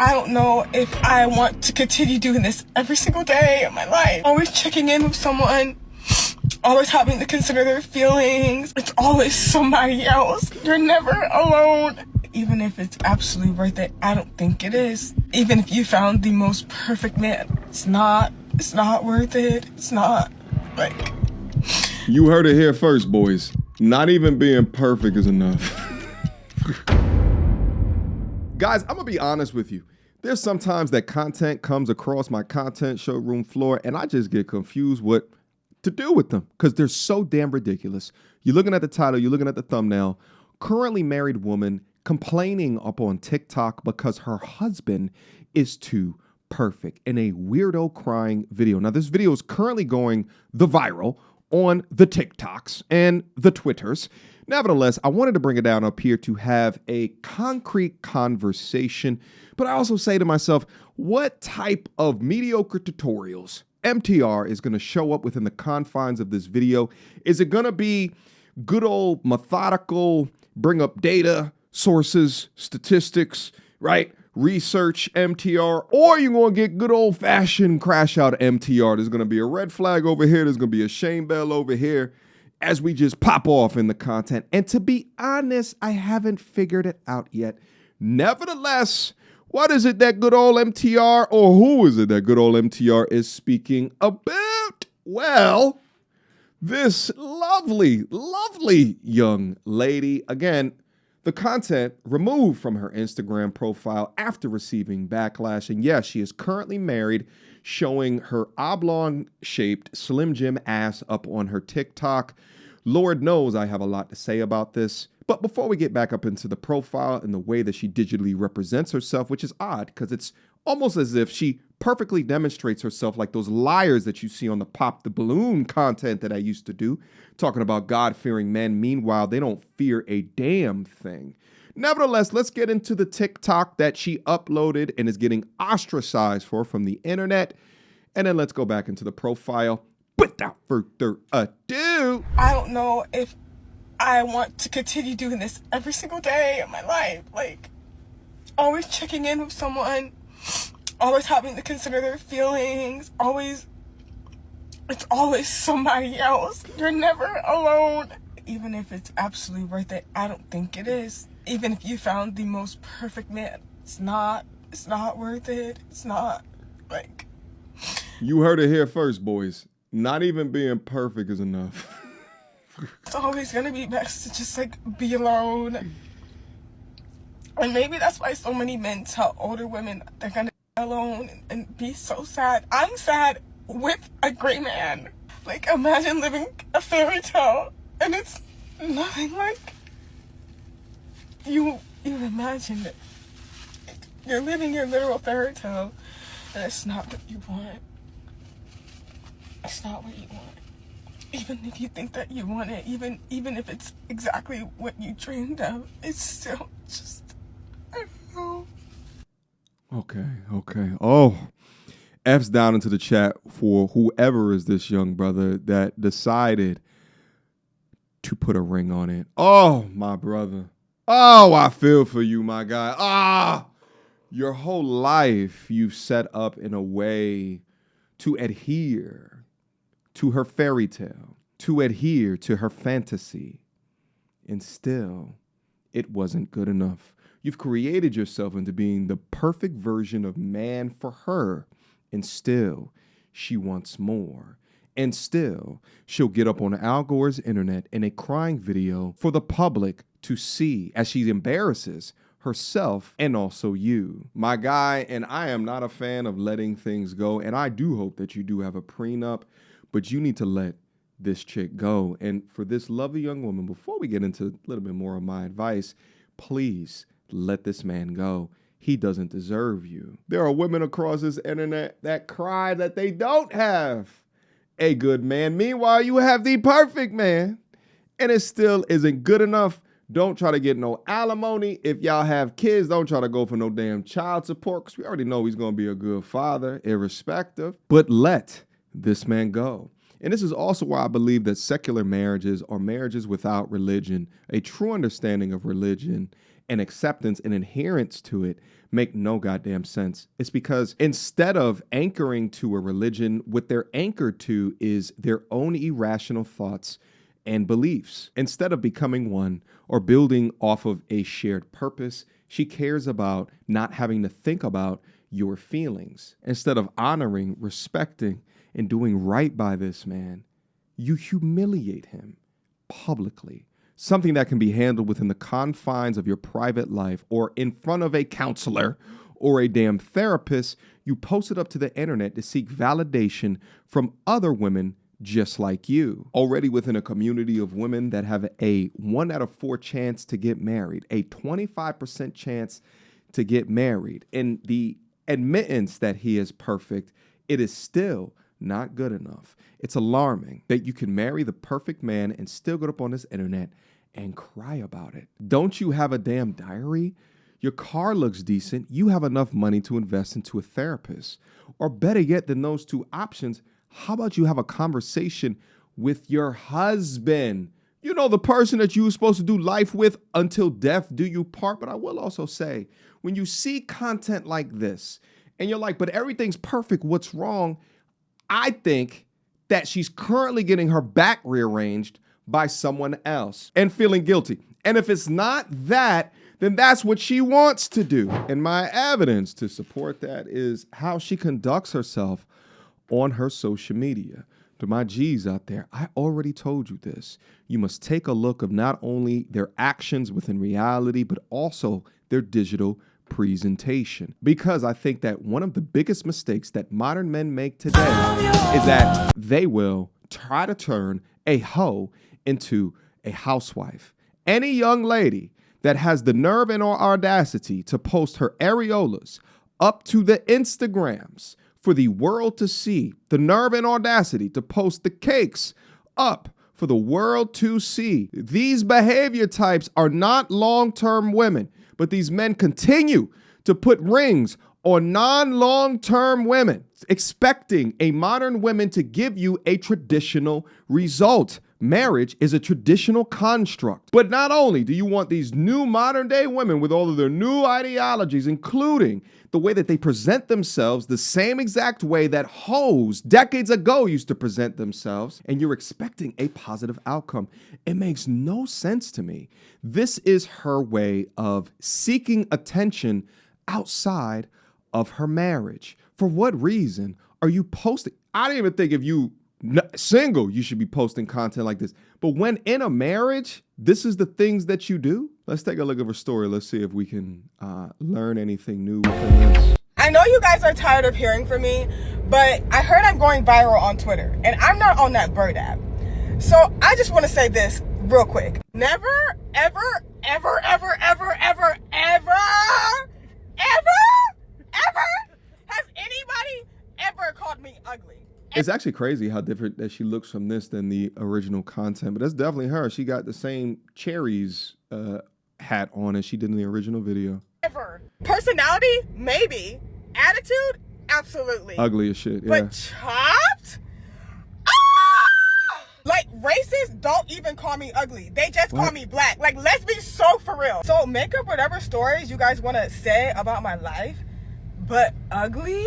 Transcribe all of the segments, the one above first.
I don't know if I want to continue doing this every single day of my life. Always checking in with someone, always having to consider their feelings. It's always somebody else. You're never alone. Even if it's absolutely worth it, I don't think it is. Even if you found the most perfect man, it's not worth it. It's not, like... You heard it here first, boys. Not even being perfect is enough. Guys, I'm gonna be honest with you. There's sometimes that content comes across my content showroom floor and I just get confused what to do with them because they're so damn ridiculous. You're looking at the title, you're looking at the thumbnail. Currently married woman complaining up on TikTok because her husband is too perfect in a weirdo crying video. Now, this video is currently going the viral on the TikToks and the Twitters. Nevertheless, I wanted to bring it down up here to have a concrete conversation, but I also say to myself, what type of mediocre tutorials MTR is going to show up within the confines of this video? Is it going to be good old methodical, bring up data, sources, statistics, right? Research MTR, or you're going to get good old fashioned crash out MTR. There's going to be a red flag over here. There's going to be a shame bell over here as we just pop off in the content. And to be honest, I haven't figured it out yet. Nevertheless, what is it that good old MTR, or who is it that good old MTR is speaking about? Well, this lovely, lovely young lady, again, the content removed from her Instagram profile after receiving backlash. And yes, she is currently married, showing her oblong-shaped Slim Jim ass up on her TikTok. Lord knows I have a lot to say about this. But before we get back up into the profile and the way that she digitally represents herself, which is odd because it's almost as if she perfectly demonstrates herself like those liars that you see on the Pop the Balloon content that I used to do, talking about God-fearing men. Meanwhile, they don't fear a damn thing. Nevertheless, let's get into the TikTok that she uploaded and is getting ostracized for from the internet. And then let's go back into the profile. Without further ado, I don't know if I want to continue doing this every single day of my life. Like, always checking in with someone, always having to consider their feelings, it's always somebody else. You're never alone. Even if it's absolutely worth it, I don't think it is. Even if you found the most perfect man, it's not worth it. It's not, like... You heard it here first, boys. Not even being perfect is enough. It's always gonna be best to just, like, be alone. And maybe that's why so many men tell older women they're gonna be alone and be so sad. I'm sad with a great man. Like, imagine living a fairy tale and it's nothing like you imagined it. You're living your literal fairy tale and it's not what you want. It's not what you want. Even if you think that you want it, even if it's exactly what you dreamed of, it's still just, I don't know. Okay. Oh, F's down into the chat for whoever is this young brother that decided to put a ring on it. Oh, my brother. Oh, I feel for you, my guy. Your whole life you've set up in a way to adhere to her fairy tale, to adhere to her fantasy. And still, it wasn't good enough. You've created yourself into being the perfect version of man for her. And still, she wants more. And still, she'll get up on Al Gore's internet in a crying video for the public to see as she embarrasses herself and also you, my guy. And I am not a fan of letting things go. And I do hope that you do have a prenup, but you need to let this chick go. And for this lovely young woman, before we get into a little bit more of my advice, please let this man go. He doesn't deserve you. There are women across this internet that cry that they don't have a good man. Meanwhile, you have the perfect man, and it still isn't good enough. Don't try to get no alimony. If y'all have kids, don't try to go for no damn child support, because we already know he's going to be a good father, irrespective. But let this man go. And this is also why I believe that secular marriages are marriages without religion, a true understanding of religion, and acceptance and adherence to it make no goddamn sense. It's because instead of anchoring to a religion, what they're anchored to is their own irrational thoughts and beliefs. Instead of becoming one or building off of a shared purpose, she cares about not having to think about your feelings. Instead of honoring, respecting, and doing right by this man, you humiliate him publicly. Something that can be handled within the confines of your private life or in front of a counselor or a damn therapist, you post it up to the internet to seek validation from other women just like you. Already within a community of women that have a 1 out of 4 chance to get married, a 25% chance to get married, and the admittance that he is perfect, it is still not good enough. It's alarming that you can marry the perfect man and still get up on this internet and cry about it. Don't you have a damn diary? Your car looks decent. You have enough money to invest into a therapist. Or better yet than those two options, how about you have a conversation with your husband? You know, the person that you were supposed to do life with until death do you part. But I will also say, when you see content like this and you're like, but everything's perfect, what's wrong? I think that she's currently getting her back rearranged by someone else and feeling guilty. And if it's not that, then that's what she wants to do. And my evidence to support that is how she conducts herself on her social media. To my G's out there, I already told you this. You must take a look of not only their actions within reality, but also their digital presentation. Because I think that one of the biggest mistakes that modern men make today is that they will try to turn a hoe into a housewife. Any young lady that has the nerve and or audacity to post her areolas up to the Instagrams for the world to see, the nerve and audacity to post the cakes up for the world to see. These behavior types are not long-term women, but these men continue to put rings on non-long-term women, expecting a modern woman to give you a traditional result. Marriage is a traditional construct. But not only do you want these new modern day women with all of their new ideologies, including the way that they present themselves the same exact way that hoes decades ago used to present themselves, and you're expecting a positive outcome. It makes no sense to me. This is her way of seeking attention outside of her marriage. For what reason are you posting? I don't even think if you single, you should be posting content like this. But when in a marriage, this is the things that you do. Let's take a look at her story. Let's see if we can learn anything new within this. I know you guys are tired of hearing from me, but I heard I'm going viral on Twitter, and I'm not on that bird app. So I just want to say this real quick. Never, ever, ever, ever, ever, ever, ever, ever has anybody ever called me ugly. It's actually crazy how different that she looks from this than the original content, but that's definitely her. She got the same cherries hat on as she did in the original video. Ever. Personality? Maybe. Attitude? Absolutely. Ugly as shit, yeah. But chopped? Ah! Like, racists don't even call me ugly. They just call me black. Like, let's be so for real. So make up whatever stories you guys want to say about my life, but ugly?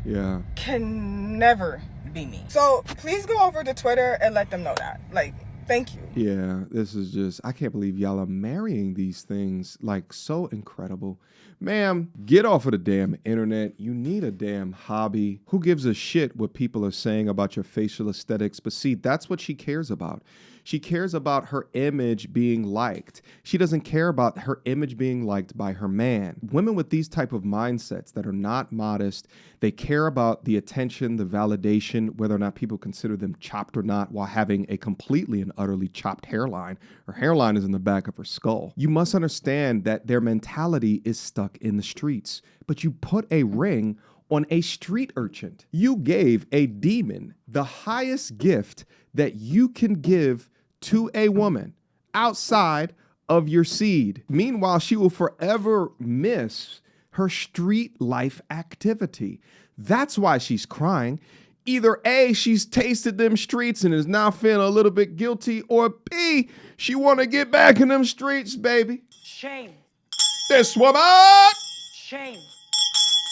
Yeah. Can never be me. So please go over to Twitter and let them know that. Like, thank you. Yeah, this is just, I can't believe y'all are marrying these things. Like, so incredible. Ma'am, get off of the damn internet. You need a damn hobby. Who gives a shit what people are saying about your facial aesthetics? But see, that's what she cares about. She cares about her image being liked. She doesn't care about her image being liked by her man. Women with these type of mindsets that are not modest, they care about the attention, the validation, whether or not people consider them chopped or not, while having a completely and utterly chopped hairline. Her hairline is in the back of her skull. You must understand that their mentality is stuck in the streets. But you put a ring on a street urchin. You gave a demon the highest gift that you can give to a woman outside of your seed. Meanwhile, she will forever miss her street life activity. That's why she's crying. Either A, she's tasted them streets and is now feeling a little bit guilty, or B, she want to get back in them streets, baby. Shame. This woman Shame.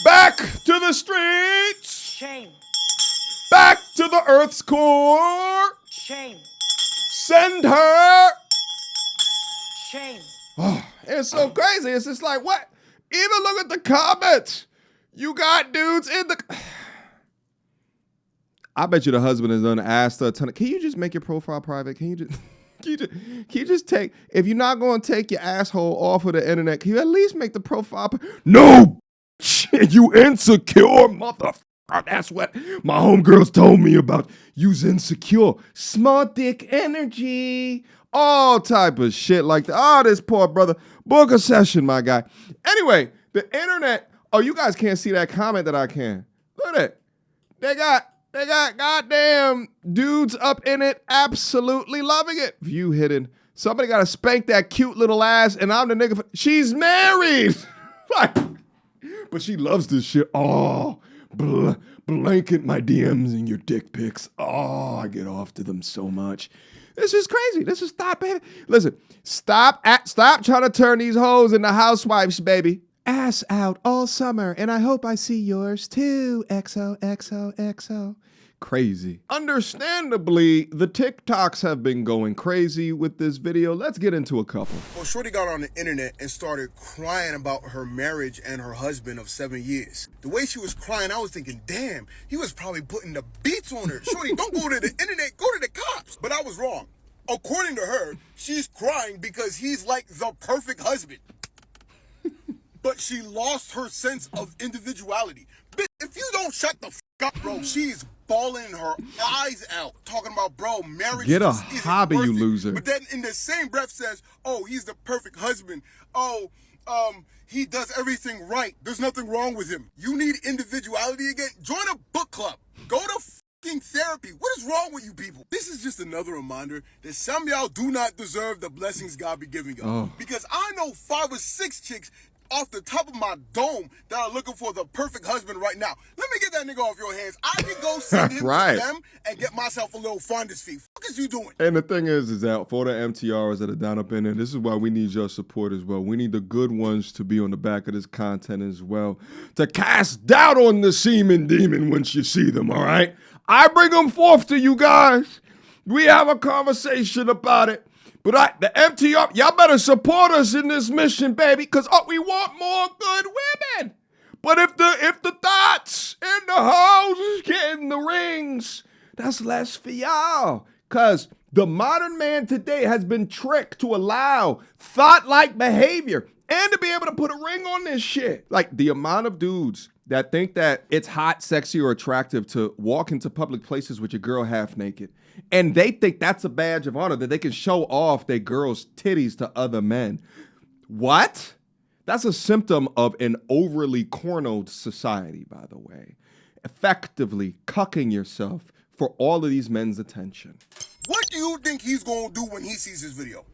back to the streets, Shame. back to the earth's core. Shame. Send her. Shame. Oh, it's so crazy. It's just like, what? Even look at the comments. You got dudes in the... I bet you the husband has done asked her a ton of... Can you just make your profile private? Can you just... Can you just take... If you're not going to take your asshole off of the internet, can you at least make the profile... No! You insecure motherfucker. That's what my homegirls told me about. You's insecure. Small dick energy. All type of shit like that. Oh, this poor brother. Book a session, my guy. Anyway, the internet. Oh, you guys can't see that comment that I can. Look at it. They got goddamn dudes up in it absolutely loving it. View hidden. Somebody got to spank that cute little ass, and I'm the nigga. She's married. But she loves this shit. Oh, blanket my DMs and your dick pics. Oh, I get off to them so much. This is crazy. This is stop, baby. Listen, stop trying to turn these hoes into housewives, baby. Ass out all summer, and I hope I see yours too. XOXOXO. Crazy. Understandably, the TikToks have been going crazy with this video. Let's get into a couple. Well, Shorty got on the internet and started crying about her marriage and her husband of 7 years. The way she was crying, I was thinking, damn, he was probably putting the beats on her. Shorty, don't go to the internet, go to the cops. But I was wrong. According to her, she's crying because he's like the perfect husband. But she lost her sense of individuality. Bitch, if you don't shut the fuck up, bro, she's bawling her eyes out, talking about, bro, marriage Get a just isn't hobby, worth you it. loser. But then in the same breath says, oh, he's the perfect husband. Oh, he does everything right. There's nothing wrong with him. You need individuality again? Join a book club. Go to fucking therapy. What is wrong with you people? This is just another reminder that some of y'all do not deserve the blessings God be giving y'all. Because I know 5 or 6 chicks off the top of my dome that are looking for the perfect husband right now. Let me get that nigga off your hands. I can go send him Right. to them and get myself a little fondness fee. Fuck is you doing? And the thing is that for the MTRs that are down up in there, this is why we need your support as well. We need the good ones to be on the back of this content as well, to cast doubt on the semen demon once you see them, all right? I bring them forth to you guys. We have a conversation about it. But the MTR, y'all better support us in this mission, baby, because we want more good women. But if the thoughts and the hoes getting the rings, that's less for y'all. Because the modern man today has been tricked to allow thought-like behavior and to be able to put a ring on this shit. Like the amount of dudes that think that it's hot, sexy, or attractive to walk into public places with your girl half naked. And they think that's a badge of honor, that they can show off their girl's titties to other men. What? That's a symptom of an overly cornered society, by the way. Effectively cucking yourself for all of these men's attention. What do you think he's gonna do when he sees this video?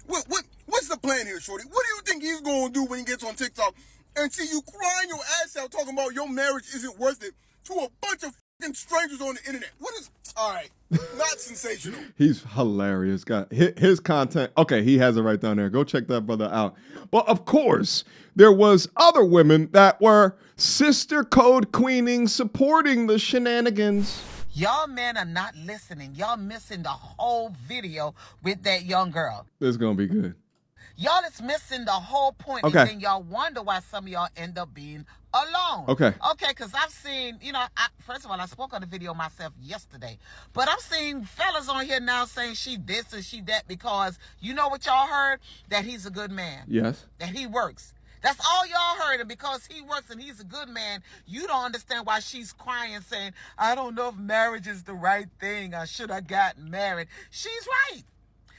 What's the plan here, Shorty? What do you think he's gonna do when he gets on TikTok and see you crying your ass out talking about your marriage isn't worth it to a bunch of fucking strangers on the internet? What is... All right, not sensational. He's hilarious. Got his content. Okay, he has it right down there. Go check that brother out. But of course, there was other women that were sister code queening, supporting the shenanigans. Y'all men are not listening. Y'all missing the whole video with that young girl. This is gonna be good. Y'all is missing the whole point. Okay. And then y'all wonder why some of y'all end up being alone. Okay. Okay, because I've seen, first of all, I spoke on the video myself yesterday. But I'm seeing fellas on here now saying she this and she that because you know what y'all heard? That he's a good man. Yes. That he works. That's all y'all heard. And because he works and he's a good man, you don't understand why she's crying saying, I don't know if marriage is the right thing. Or should I got married? She's right.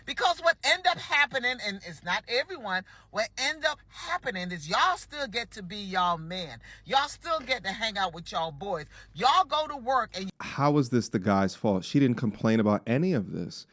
Because what end up happening, and it's not everyone, what end up happening is y'all still get to be y'all men. Y'all still get to hang out with y'all boys. Y'all go to work and... How is this the guy's fault? She didn't complain about any of this.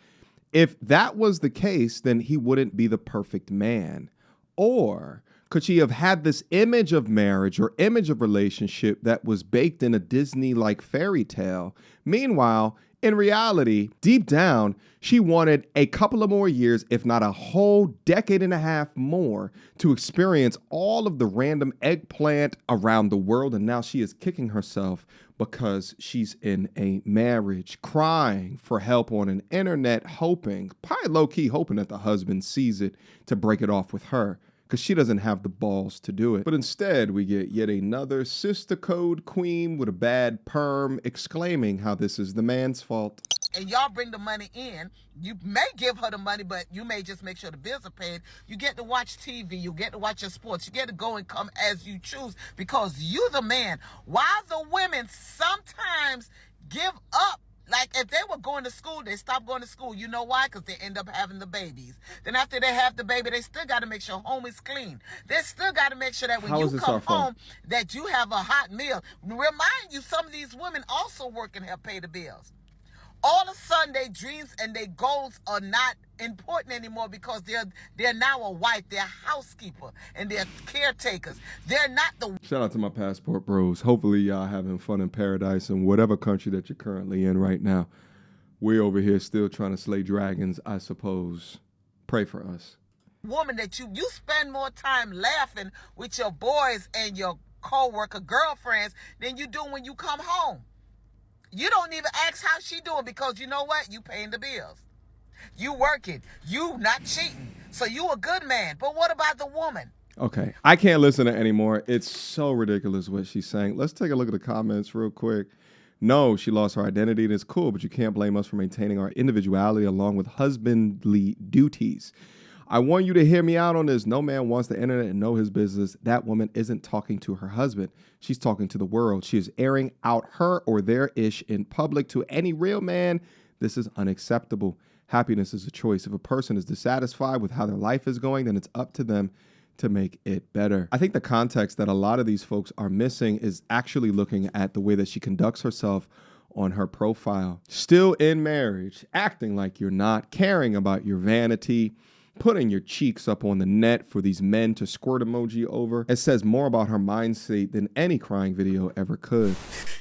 If that was the case, then he wouldn't be the perfect man. Or could she have had this image of marriage or image of relationship that was baked in a Disney-like fairy tale? Meanwhile, In reality, deep down, she wanted a couple of more years, if not a whole decade and a half more, to experience all of the random eggplant around the world. And now she is kicking herself because she's in a marriage, crying for help on an internet, hoping, probably low-key hoping that the husband sees it to break it off with her, because she doesn't have the balls to do it. But instead, we get yet another sister code queen with a bad perm exclaiming how this is the man's fault. And y'all bring the money in. You may give her the money, but you may just make sure the bills are paid. You get to watch TV. You get to watch your sports. You get to go and come as you choose because you the man. While the women sometimes give up. Like, if they were going to school, they stopped going to school. You know why? Because they end up having the babies. Then after they have the baby, they still got to make sure home is clean. They still got to make sure that when you come home, that you have a hot meal. Remind you, some of these women also work and help pay the bills. All of a sudden, their dreams and their goals are not important anymore because they're now a wife, they're a housekeeper, and they're caretakers. They're not the... Shout out to my passport bros. Hopefully y'all having fun in paradise in whatever country that you're currently in right now. We're over here still trying to slay dragons, I suppose. Pray for us. Woman that you spend more time laughing with your boys and your co-worker girlfriends than you do when you come home. You don't even ask how she doing because you know what? You paying the bills. You working. You not cheating. So you a good man. But what about the woman? Okay. I can't listen to it anymore. It's so ridiculous what she's saying. Let's take a look at the comments real quick. No, she lost her identity and it's cool, but you can't blame us for maintaining our individuality along with husbandly duties. I want you to hear me out on this. No man wants the internet and know his business. That woman isn't talking to her husband. She's talking to the world. She is airing out her or their ish in public to any real man. This is unacceptable. Happiness is a choice. If a person is dissatisfied with how their life is going, then it's up to them to make it better. I think the context that a lot of these folks are missing is actually looking at the way that she conducts herself on her profile. Still in marriage, acting like you're not, caring about your vanity, putting your cheeks up on the net for these men to squirt emoji over. It says more about her mindset than any crying video ever could.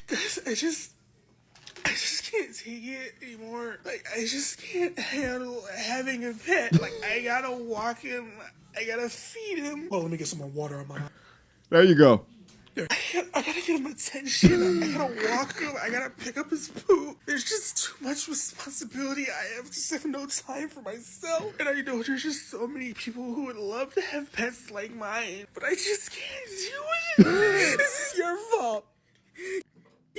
Guys, I just can't take it anymore. Like, I just can't handle having a pet. Like, I gotta walk him. I gotta feed him. Well, let me get some more water on my... There you go. I gotta give him attention. I gotta walk him. I gotta pick up his poop. There's just too much responsibility. I just have no time for myself. And I know there's just so many people who would love to have pets like mine, but I just can't do it. This is your fault.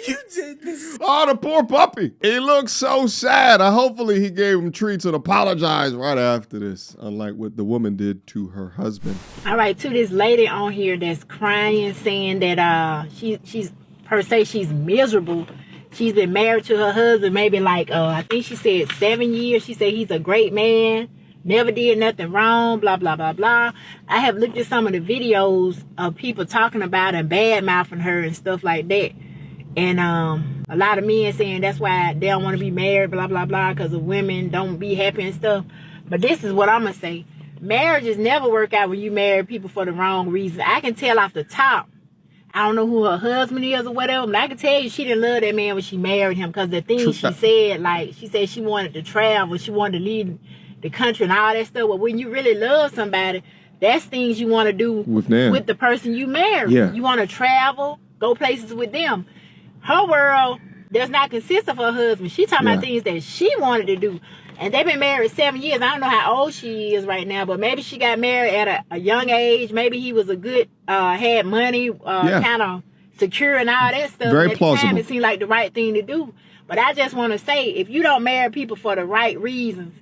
You did this. Oh, the poor puppy. He looks so sad. Hopefully he gave him treats and apologized right after this, unlike what the woman did to her husband. All right, to this lady on here that's crying, saying that she's per se she's miserable. She's been married to her husband maybe like I think she said 7 years. She said he's a great man, never did nothing wrong, blah blah blah blah. I have looked at some of the videos of people talking about and bad mouthing her and stuff like that. And a lot of men saying that's why they don't want to be married, blah, blah, blah, because the women don't be happy and stuff. But this is what I'm going to say. Marriages never work out when you marry people for the wrong reason. I can tell off the top. I don't know who her husband is or whatever, but I can tell you she didn't love that man when she married him because the things she said, like she said she wanted to travel, she wanted to leave the country and all that stuff. But when you really love somebody, that's things you want to do with the person you marry. Yeah. You want to travel, go places with them. Her world does not consist of her husband. She talking about things that she wanted to do. And they've been married 7 years. I don't know how old she is right now, but maybe she got married at a young age. Maybe he was a good, had money, kind of secure and all that stuff. Very at plausible. The time, it seemed like the right thing to do. But I just want to say, if you don't marry people for the right reasons,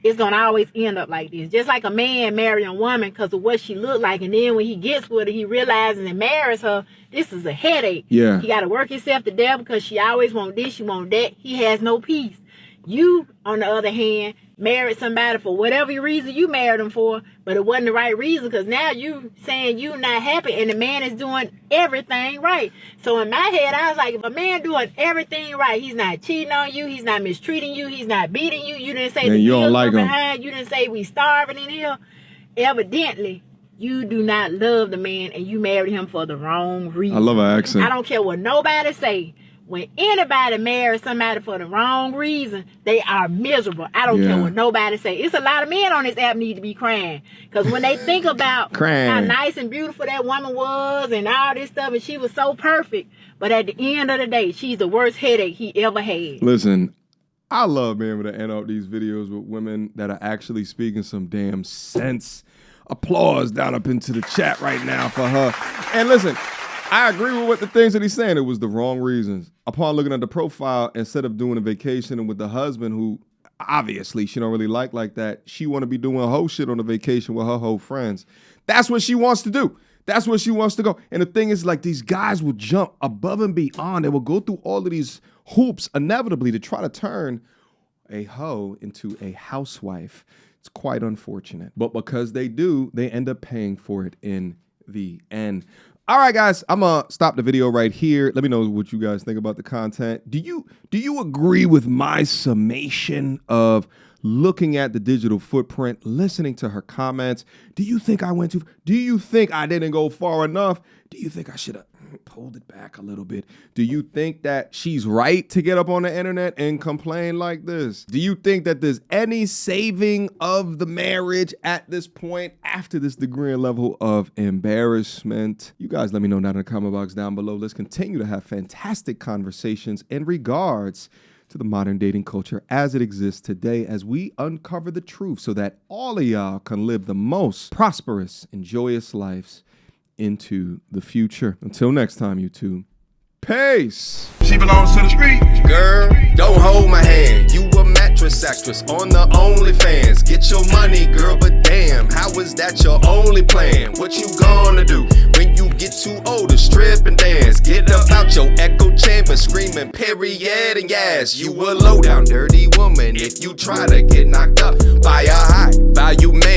it's going to always end up like this. Just like a man marrying a woman because of what she looked like. And then when he gets with her, he realizes and marries her, this is a headache. Yeah. He got to work himself to death because she always want this, she want that. He has no peace. You, on the other hand, married somebody for whatever reason you married him for, but it wasn't the right reason because now you saying you not happy and the man is doing everything right. So in my head, I was like, if a man doing everything right, he's not cheating on you, he's not mistreating you, he's not beating you, you didn't say the you don't bills like were him behind, you didn't say we starving in here. Evidently, you do not love the man and you married him for the wrong reason. I love her accent. I don't care what nobody say. when anybody marries somebody for the wrong reason, they are miserable. I don't care what nobody say. It's a lot of men on this app need to be crying. Because when they think about how nice and beautiful that woman was and all this stuff, and she was so perfect, but at the end of the day, she's the worst headache he ever had. Listen, I love being able to end out these videos with women that are actually speaking some damn sense. Applause down up into the chat right now for her. And listen, I agree with what the things that he's saying. It was the wrong reasons. Upon looking at the profile, instead of doing a vacation and with the husband who obviously she don't really like that, she want to be doing whole shit on a vacation with her whole friends. That's what she wants to do. That's where she wants to go. And the thing is, like, these guys will jump above and beyond. They will go through all of these hoops inevitably to try to turn a hoe into a housewife. It's quite unfortunate. But because they do, they end up paying for it in the end. All right, guys, I'm going to stop the video right here. Let me know what you guys think about the content. Do you agree with my summation of looking at the digital footprint, listening to her comments? Do you think I went too far? Do you think I didn't go far enough? Do you think I should have pulled it back a little bit? Do you think that she's right to get up on the internet and complain like this? Do you think that there's any saving of the marriage at this point after this degree and level of embarrassment? You guys let me know down in the comment box down below. Let's continue to have fantastic conversations in regards to the modern dating culture as it exists today, as we uncover the truth so that all of y'all can live the most prosperous and joyous lives into the future. Until next time, YouTube. Peace. She belongs to the street. Girl, don't hold my hand. You a mattress actress on the OnlyFans. Get your money, girl, but damn, how is that your only plan? What you gonna do when you get too old to strip and dance? Get up out your echo chamber screaming period and yes. You a low down dirty woman if you try to get knocked up by a high value man.